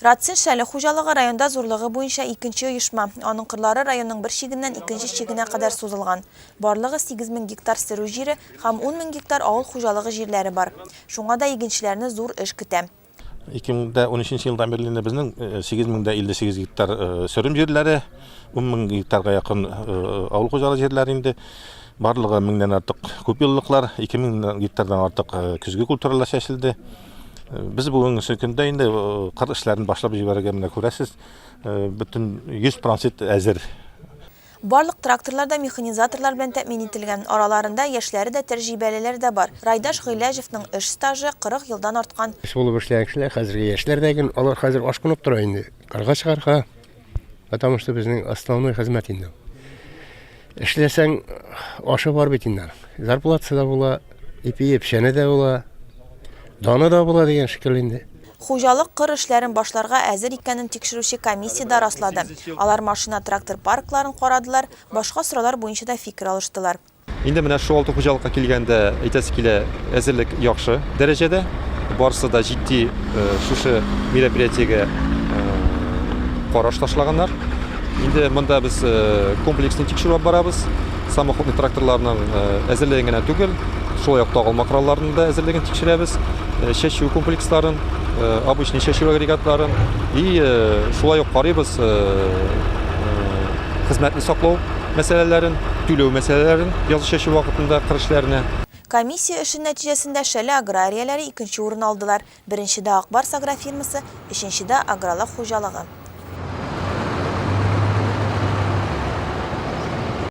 Ratsin Шәлі хужалығы районда зорлығы бойынша икенче оешма. Аның кырлары районның бір шегінен икенче шегіне қадар созылған. Барлығы 8000 гектар сыру жері һәм 10 000 гектар ауыл хужалығы жерлері бар. Шуңа да игенчеләрне зур эш көтә. 2013 елдан бері біздің 8058 гектар сөрім жерлері, 10 000 гектарға якын ауыл хужалығы жерлерінде барлығы 1000-ден артық көпеллыклар, 2000 гектардан артық күзгі культуралар шешілді. Biz bugün sökünde indi qır işlerini başlap jibərgəmdə көрәсіз, bütün 100% әзір. Барлык тракторларда механизаторлар белән тәэмин ителгән. Араларында яшьләре дә тәҗрибәлеләр дә бар. Райдаш Гыйләҗевнең эш стажы 40 елдан арткан. Шулы эшләгән кешеләр хәзерге яшьләрдәген алар хәзер ашкынып тора инде. Кырга чыгарга. Потому что безнең основной хезмәт инде. Эшләсәң ашы бар бит инде. Зарплата да була, ипи пешәне дә була. Даны да була дигән шикелле инде. Хужалык кыр эшләрен башларга әзер икәнен тикшерүче комиссия да раслады. Алар машина трактор паркларын карадылар, башка соралар буенча да фикер алыштылар. Инде менә шу алты хужалыкка килгәндә әйтәсе килә, әзерлек яхшы дәрәҗәдә. Барысы да җитди шушы мероприятиегә караш ташлаганнар. Инде монда без комплекслы тикшерү барабыз. Самоходный тракторларның әзерлеген генә түгел, шулай ук тагылма коралларын да әзерлеген тикшерәбез. Чәчү комплексларын, обычный чәчү агрегатларын и шулай ук карыйбыз хезмәтне саклау мәсьәләләрен, түләү мәсьәләләрен язгы чәчү вакытында кыр эшләренә. Комиссия эше нәтиҗәсендә Шәле аграрияләре 2нче урын алдылар. Беренчедә Акбарс агрофирмасы, 3нчедә Агролак хуҗалыгы.